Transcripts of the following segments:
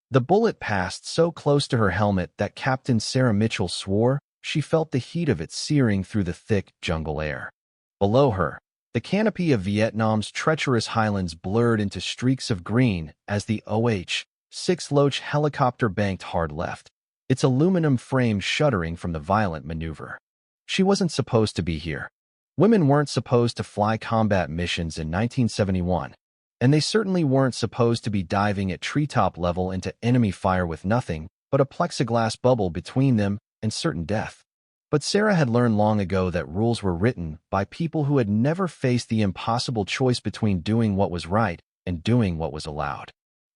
The bullet passed so close to her helmet that Captain Sarah Mitchell swore she felt the heat of it searing through the thick jungle air. Below her, the canopy of Vietnam's treacherous highlands blurred into streaks of green as the OH-6 Loach helicopter banked hard left, its aluminum frame shuddering from the violent maneuver. She wasn't supposed to be here. Women weren't supposed to fly combat missions in 1971, and they certainly weren't supposed to be diving at treetop level into enemy fire with nothing but a plexiglass bubble between them and certain death. But Sarah had learned long ago that rules were written by people who had never faced the impossible choice between doing what was right and doing what was allowed.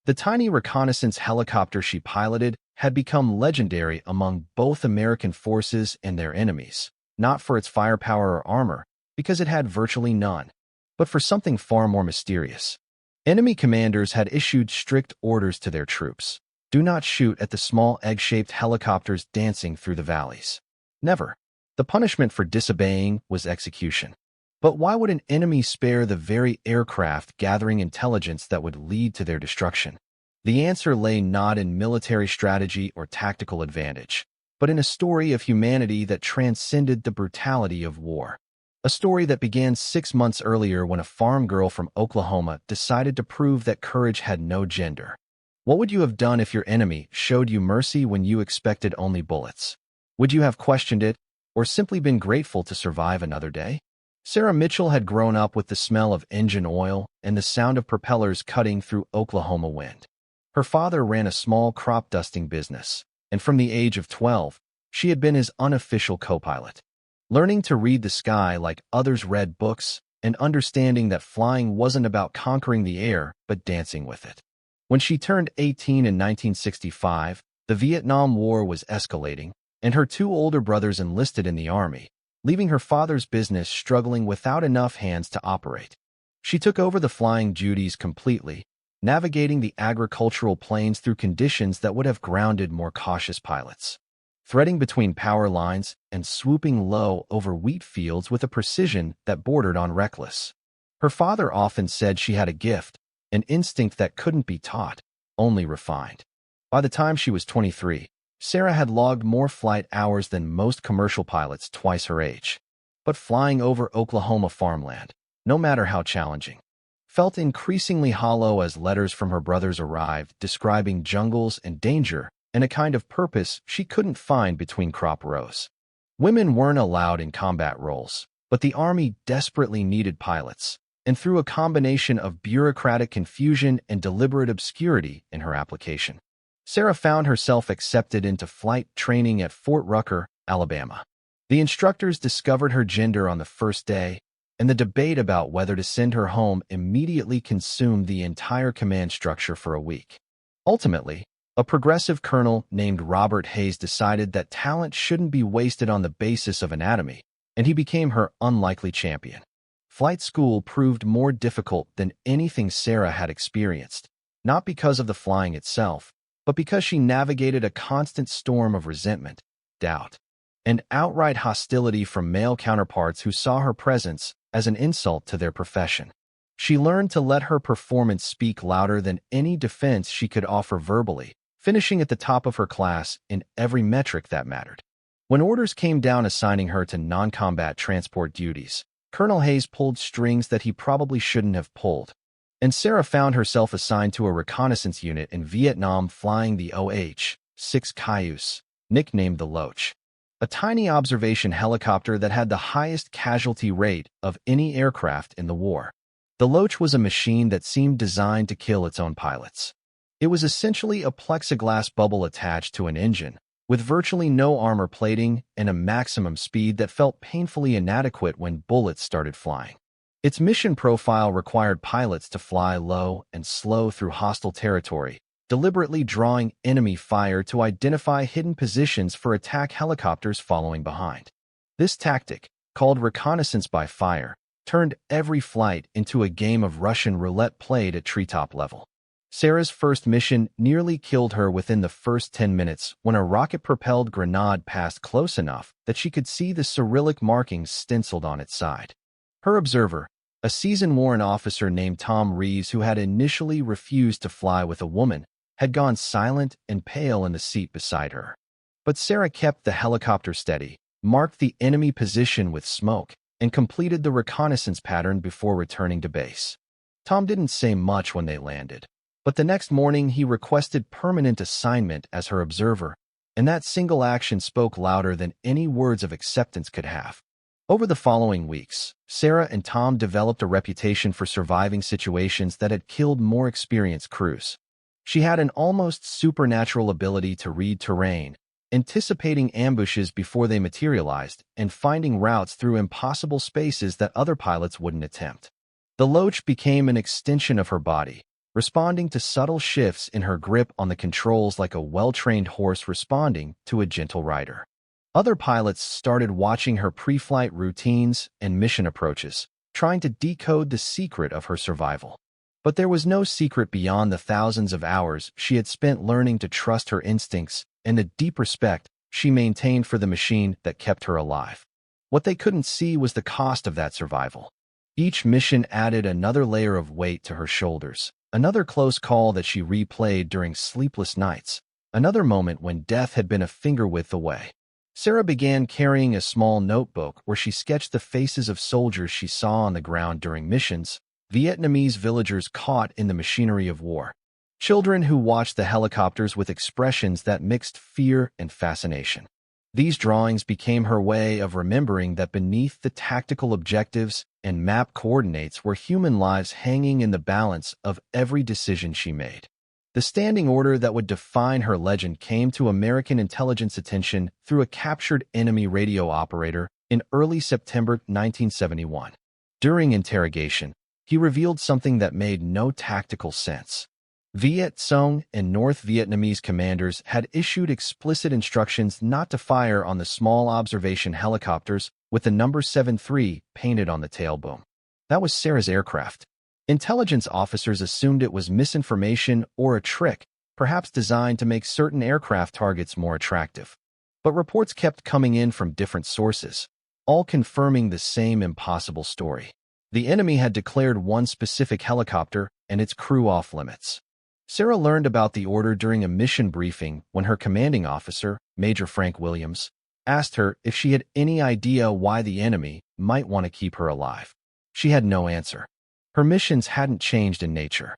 The tiny reconnaissance helicopter she piloted had become legendary among both American forces and their enemies, not for its firepower or armor, because it had virtually none, but for something far more mysterious. Enemy commanders had issued strict orders to their troops. Do not shoot at the small egg-shaped helicopters dancing through the valleys. Never. The punishment for disobeying was execution. But why would an enemy spare the very aircraft gathering intelligence that would lead to their destruction? The answer lay not in military strategy or tactical advantage, but in a story of humanity that transcended the brutality of war. A story that began 6 months earlier when a farm girl from Oklahoma decided to prove that courage had no gender. What would you have done if your enemy showed you mercy when you expected only bullets? Would you have questioned it, or simply been grateful to survive another day? Sarah Mitchell had grown up with the smell of engine oil and the sound of propellers cutting through Oklahoma wind. Her father ran a small crop dusting business, and from the age of 12, she had been his unofficial co-pilot. Learning to read the sky like others read books, and understanding that flying wasn't about conquering the air but dancing with it. When she turned 18 in 1965, the Vietnam War was escalating, and her 2 older brothers enlisted in the army, leaving her father's business struggling without enough hands to operate. She took over the flying duties completely, navigating the agricultural plains through conditions that would have grounded more cautious pilots. Threading between power lines and swooping low over wheat fields with a precision that bordered on reckless. Her father often said she had a gift, an instinct that couldn't be taught, only refined. By the time she was 23, Sarah had logged more flight hours than most commercial pilots twice her age. But flying over Oklahoma farmland, no matter how challenging, felt increasingly hollow as letters from her brothers arrived describing jungles and danger and a kind of purpose she couldn't find between crop rows. Women weren't allowed in combat roles, but the Army desperately needed pilots, and through a combination of bureaucratic confusion and deliberate obscurity in her application, Sarah found herself accepted into flight training at Fort Rucker, Alabama. The instructors discovered her gender on the first day, and the debate about whether to send her home immediately consumed the entire command structure for a week. Ultimately, a progressive colonel named Robert Hayes decided that talent shouldn't be wasted on the basis of anatomy, and he became her unlikely champion. Flight school proved more difficult than anything Sarah had experienced, not because of the flying itself, but because she navigated a constant storm of resentment, doubt, and outright hostility from male counterparts who saw her presence as an insult to their profession. She learned to let her performance speak louder than any defense she could offer verbally, finishing at the top of her class in every metric that mattered. When orders came down assigning her to non-combat transport duties, Colonel Hayes pulled strings that he probably shouldn't have pulled, and Sarah found herself assigned to a reconnaissance unit in Vietnam flying the OH-6 Cayuse, nicknamed the Loach, a tiny observation helicopter that had the highest casualty rate of any aircraft in the war. The Loach was a machine that seemed designed to kill its own pilots. It was essentially a plexiglass bubble attached to an engine, with virtually no armor plating and a maximum speed that felt painfully inadequate when bullets started flying. Its mission profile required pilots to fly low and slow through hostile territory, deliberately drawing enemy fire to identify hidden positions for attack helicopters following behind. This tactic, called reconnaissance by fire, turned every flight into a game of Russian roulette played at treetop level. Sarah's first mission nearly killed her within the first 10 minutes when a rocket-propelled grenade passed close enough that she could see the Cyrillic markings stenciled on its side. Her observer, a seasoned warrant officer named Tom Reeves who had initially refused to fly with a woman, had gone silent and pale in the seat beside her. But Sarah kept the helicopter steady, marked the enemy position with smoke, and completed the reconnaissance pattern before returning to base. Tom didn't say much when they landed, but the next morning he requested permanent assignment as her observer, and that single action spoke louder than any words of acceptance could have. Over the following weeks, Sarah and Tom developed a reputation for surviving situations that had killed more experienced crews. She had an almost supernatural ability to read terrain, anticipating ambushes before they materialized, and finding routes through impossible spaces that other pilots wouldn't attempt. The Loach became an extension of her body, responding to subtle shifts in her grip on the controls like a well-trained horse responding to a gentle rider. Other pilots started watching her pre-flight routines and mission approaches, trying to decode the secret of her survival. But there was no secret beyond the thousands of hours she had spent learning to trust her instincts and the deep respect she maintained for the machine that kept her alive. What they couldn't see was the cost of that survival. Each mission added another layer of weight to her shoulders, another close call that she replayed during sleepless nights, another moment when death had been a finger-width away. Sarah began carrying a small notebook where she sketched the faces of soldiers she saw on the ground during missions, Vietnamese villagers caught in the machinery of war, children who watched the helicopters with expressions that mixed fear and fascination. These drawings became her way of remembering that beneath the tactical objectives and map coordinates were human lives hanging in the balance of every decision she made. The standing order that would define her legend came to American intelligence attention through a captured enemy radio operator in early September 1971. During interrogation, he revealed something that made no tactical sense. Viet Cong and North Vietnamese commanders had issued explicit instructions not to fire on the small observation helicopters with the number 73 painted on the tailboom. That was Sarah's aircraft. Intelligence officers assumed it was misinformation or a trick, perhaps designed to make certain aircraft targets more attractive. But reports kept coming in from different sources, all confirming the same impossible story. The enemy had declared one specific helicopter and its crew off limits. Sarah learned about the order during a mission briefing when her commanding officer, Major Frank Williams, asked her if she had any idea why the enemy might want to keep her alive. She had no answer. Her missions hadn't changed in nature.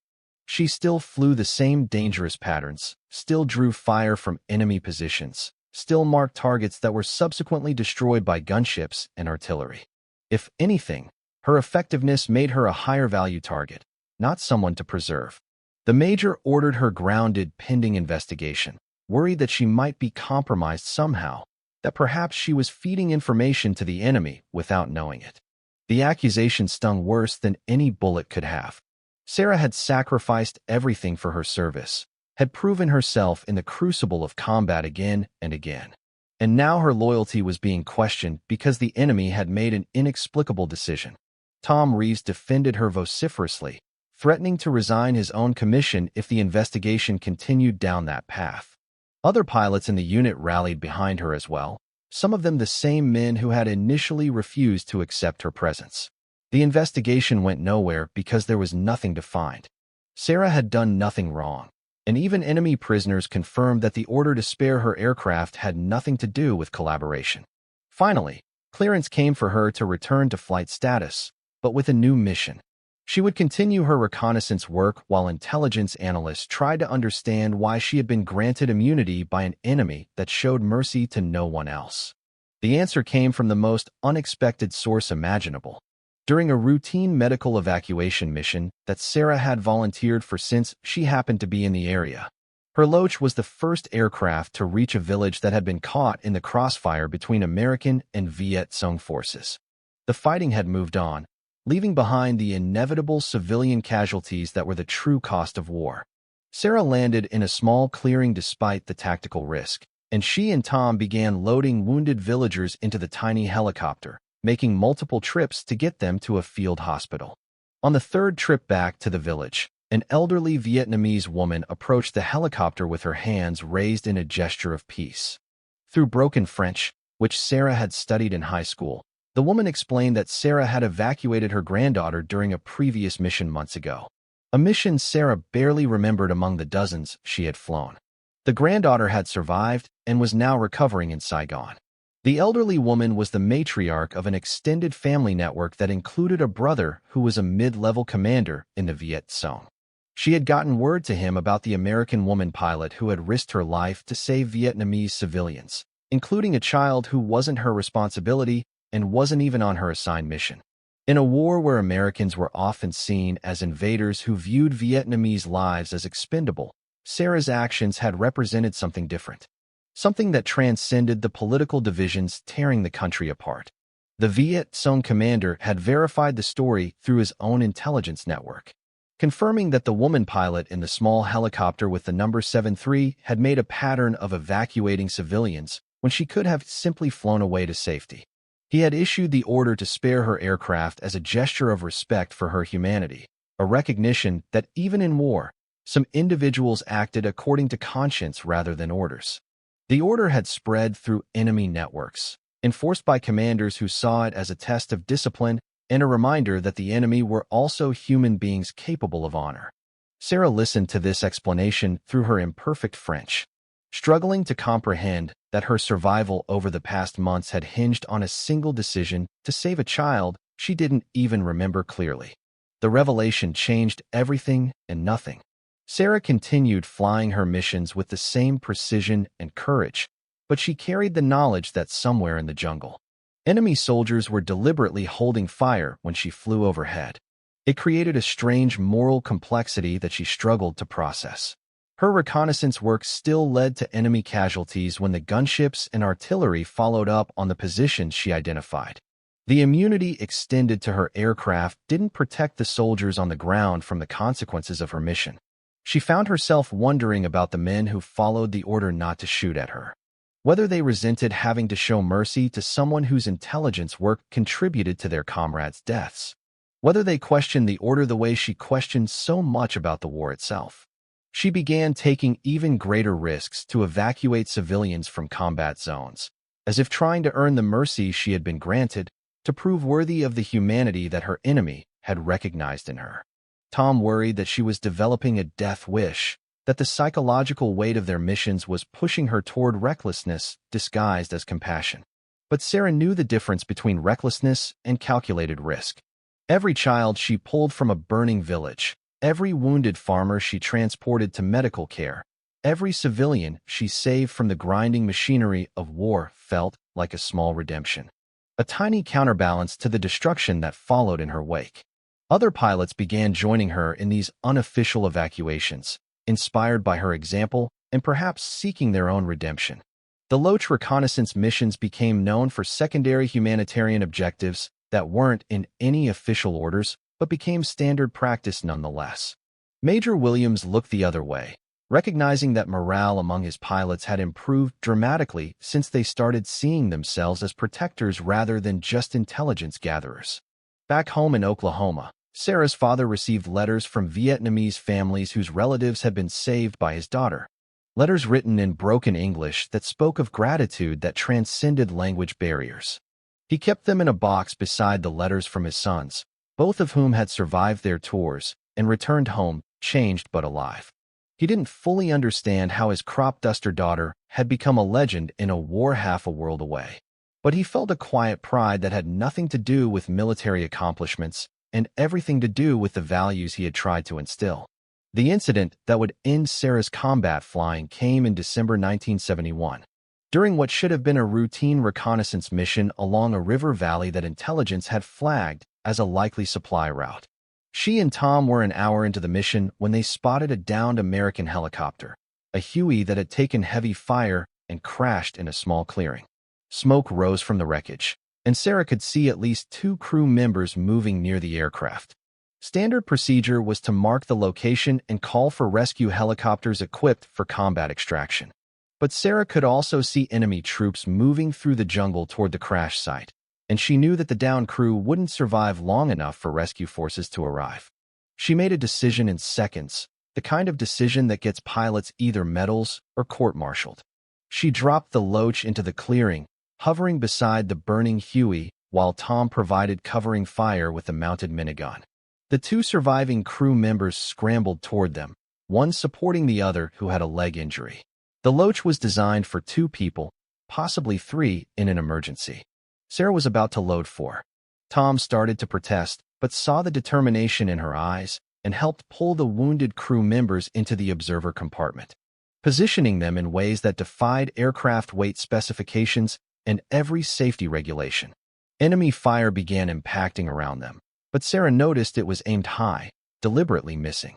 She still flew the same dangerous patterns, still drew fire from enemy positions, still marked targets that were subsequently destroyed by gunships and artillery. If anything, her effectiveness made her a higher value target, not someone to preserve. The major ordered her grounded pending investigation, worried that she might be compromised somehow, that perhaps she was feeding information to the enemy without knowing it. The accusation stung worse than any bullet could have. Sarah had sacrificed everything for her service, had proven herself in the crucible of combat again and again. And now her loyalty was being questioned because the enemy had made an inexplicable decision. Tom Reeves defended her vociferously, threatening to resign his own commission if the investigation continued down that path. Other pilots in the unit rallied behind her as well, some of them the same men who had initially refused to accept her presence. The investigation went nowhere because there was nothing to find. Sarah had done nothing wrong, and even enemy prisoners confirmed that the order to spare her aircraft had nothing to do with collaboration. Finally, clearance came for her to return to flight status, but with a new mission. She would continue her reconnaissance work while intelligence analysts tried to understand why she had been granted immunity by an enemy that showed mercy to no one else. The answer came from the most unexpected source imaginable. During a routine medical evacuation mission that Sarah had volunteered for since she happened to be in the area, her Loach was the first aircraft to reach a village that had been caught in the crossfire between American and Viet Cong forces. The fighting had moved on, leaving behind the inevitable civilian casualties that were the true cost of war. Sarah landed in a small clearing despite the tactical risk, and she and Tom began loading wounded villagers into the tiny helicopter, making multiple trips to get them to a field hospital. On the third trip back to the village, an elderly Vietnamese woman approached the helicopter with her hands raised in a gesture of peace. Through broken French, which Sarah had studied in high school, the woman explained that Sarah had evacuated her granddaughter during a previous mission months ago. a mission Sarah barely remembered among the dozens she had flown. The granddaughter had survived and was now recovering in Saigon. The elderly woman was the matriarch of an extended family network that included a brother who was a mid-level commander in the Viet Cong. She had gotten word to him about the American woman pilot who had risked her life to save Vietnamese civilians, including a child who wasn't her responsibility and wasn't even on her assigned mission. In a war where Americans were often seen as invaders who viewed Vietnamese lives as expendable, Sarah's actions had represented something different, something that transcended the political divisions tearing the country apart. The Viet Cong commander had verified the story through his own intelligence network, confirming that the woman pilot in the small helicopter with the number 73 had made a pattern of evacuating civilians when she could have simply flown away to safety. He had issued the order to spare her aircraft as a gesture of respect for her humanity, a recognition that even in war, some individuals acted according to conscience rather than orders. The order had spread through enemy networks, enforced by commanders who saw it as a test of discipline and a reminder that the enemy were also human beings capable of honor. Sarah listened to this explanation through her imperfect French, struggling to comprehend that her survival over the past months had hinged on a single decision to save a child she didn't even remember clearly. The revelation changed everything and nothing. Sarah continued flying her missions with the same precision and courage, but she carried the knowledge that somewhere in the jungle, enemy soldiers were deliberately holding fire when she flew overhead. It created a strange moral complexity that she struggled to process. Her reconnaissance work still led to enemy casualties when the gunships and artillery followed up on the positions she identified. The immunity extended to her aircraft didn't protect the soldiers on the ground from the consequences of her mission. She found herself wondering about the men who followed the order not to shoot at her, whether they resented having to show mercy to someone whose intelligence work contributed to their comrades' deaths, whether they questioned the order the way she questioned so much about the war itself. She began taking even greater risks to evacuate civilians from combat zones, as if trying to earn the mercy she had been granted, to prove worthy of the humanity that her enemy had recognized in her. Tom worried that she was developing a death wish, that the psychological weight of their missions was pushing her toward recklessness disguised as compassion. But Sarah knew the difference between recklessness and calculated risk. Every child she pulled from a burning village, every wounded farmer she transported to medical care, every civilian she saved from the grinding machinery of war felt like a small redemption, a tiny counterbalance to the destruction that followed in her wake. Other pilots began joining her in these unofficial evacuations, inspired by her example and perhaps seeking their own redemption. The Loach reconnaissance missions became known for secondary humanitarian objectives that weren't in any official orders but became standard practice nonetheless. Major Williams looked the other way, recognizing that morale among his pilots had improved dramatically since they started seeing themselves as protectors rather than just intelligence gatherers. Back home in Oklahoma, Sarah's father received letters from Vietnamese families whose relatives had been saved by his daughter. Letters written in broken English that spoke of gratitude that transcended language barriers. He kept them in a box beside the letters from his sons, both of whom had survived their tours and returned home, changed but alive. He didn't fully understand how his crop duster daughter had become a legend in a war half a world away. But he felt a quiet pride that had nothing to do with military accomplishments and everything to do with the values he had tried to instill. The incident that would end Sarah's combat flying came in December 1971, during what should have been a routine reconnaissance mission along a river valley that intelligence had flagged as a likely supply route. She and Tom were an hour into the mission when they spotted a downed American helicopter, a Huey that had taken heavy fire and crashed in a small clearing. Smoke rose from the wreckage, and Sarah could see at least 2 crew members moving near the aircraft. Standard procedure was to mark the location and call for rescue helicopters equipped for combat extraction. But Sarah could also see enemy troops moving through the jungle toward the crash site, and she knew that the downed crew wouldn't survive long enough for rescue forces to arrive. She made a decision in seconds, the kind of decision that gets pilots either medals or court-martialed. She dropped the Loach into the clearing, hovering beside the burning Huey while Tom provided covering fire with the mounted minigun. The two surviving crew members scrambled toward them, one supporting the other who had a leg injury. The Loach was designed for 2 people, possibly 3 in an emergency. Sarah was about to load 4. Tom started to protest, but saw the determination in her eyes and helped pull the wounded crew members into the observer compartment, positioning them in ways that defied aircraft weight specifications and every safety regulation. Enemy fire began impacting around them, but Sarah noticed it was aimed high, deliberately missing.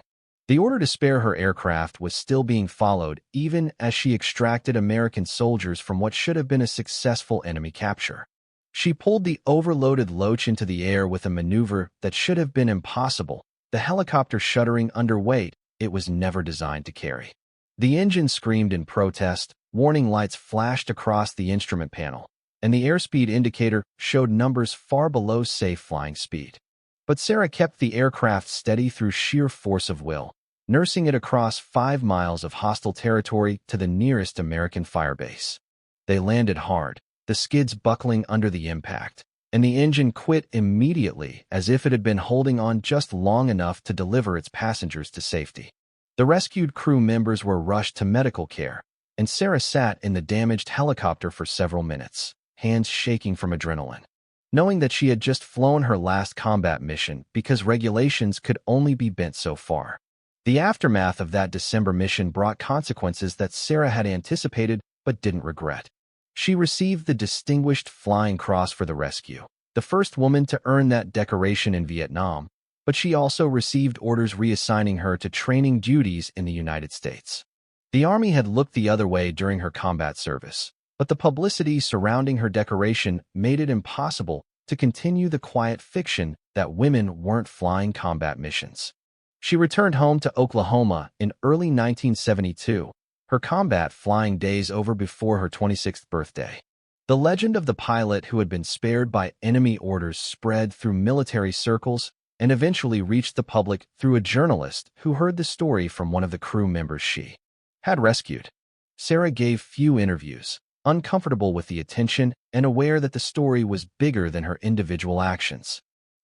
The order to spare her aircraft was still being followed even as she extracted American soldiers from what should have been a successful enemy capture. She pulled the overloaded Loach into the air with a maneuver that should have been impossible, the helicopter shuddering under weight it was never designed to carry. The engine screamed in protest, warning lights flashed across the instrument panel, and the airspeed indicator showed numbers far below safe flying speed. But Sarah kept the aircraft steady through sheer force of will, nursing it across 5 miles of hostile territory to the nearest American firebase. They landed hard, the skids buckling under the impact, and the engine quit immediately as if it had been holding on just long enough to deliver its passengers to safety. The rescued crew members were rushed to medical care, and Sarah sat in the damaged helicopter for several minutes, hands shaking from adrenaline, knowing that she had just flown her last combat mission because regulations could only be bent so far. The aftermath of that December mission brought consequences that Sarah had anticipated but didn't regret. She received the Distinguished Flying Cross for the rescue, the first woman to earn that decoration in Vietnam, but she also received orders reassigning her to training duties in the United States. The Army had looked the other way during her combat service, but the publicity surrounding her decoration made it impossible to continue the quiet fiction that women weren't flying combat missions. She returned home to Oklahoma in early 1972, her combat flying days over before her 26th birthday. The legend of the pilot who had been spared by enemy orders spread through military circles and eventually reached the public through a journalist who heard the story from one of the crew members she had rescued. Sarah gave few interviews, uncomfortable with the attention and aware that the story was bigger than her individual actions.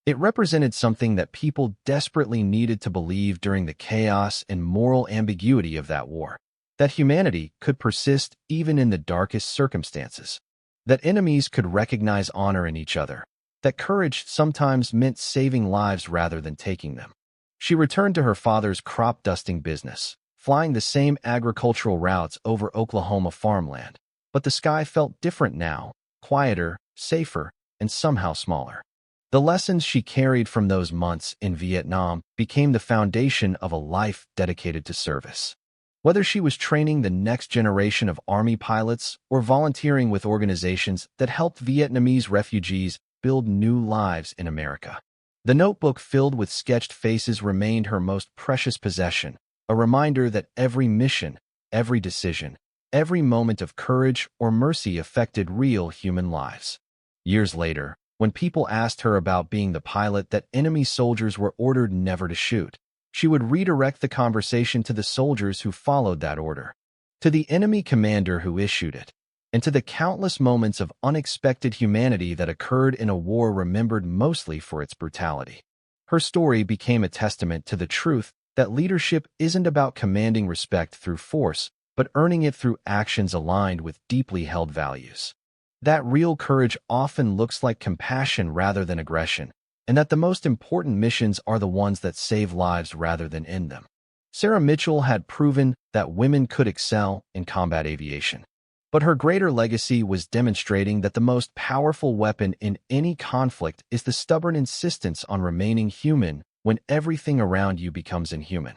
It represented something that people desperately needed to believe during the chaos and moral ambiguity of that war. That humanity could persist even in the darkest circumstances. That enemies could recognize honor in each other. That courage sometimes meant saving lives rather than taking them. She returned to her father's crop dusting business, flying the same agricultural routes over Oklahoma farmland. But the sky felt different now, quieter, safer, and somehow smaller. The lessons she carried from those months in Vietnam became the foundation of a life dedicated to service. Whether she was training the next generation of Army pilots or volunteering with organizations that helped Vietnamese refugees build new lives in America. The notebook filled with sketched faces remained her most precious possession, a reminder that every mission, every decision, every moment of courage or mercy affected real human lives. Years later, when people asked her about being the pilot that enemy soldiers were ordered never to shoot, she would redirect the conversation to the soldiers who followed that order, to the enemy commander who issued it, and to the countless moments of unexpected humanity that occurred in a war remembered mostly for its brutality. Her story became a testament to the truth that leadership isn't about commanding respect through force, but earning it through actions aligned with deeply held values. That real courage often looks like compassion rather than aggression, and that the most important missions are the ones that save lives rather than end them. Sarah Mitchell had proven that women could excel in combat aviation. But her greater legacy was demonstrating that the most powerful weapon in any conflict is the stubborn insistence on remaining human when everything around you becomes inhuman.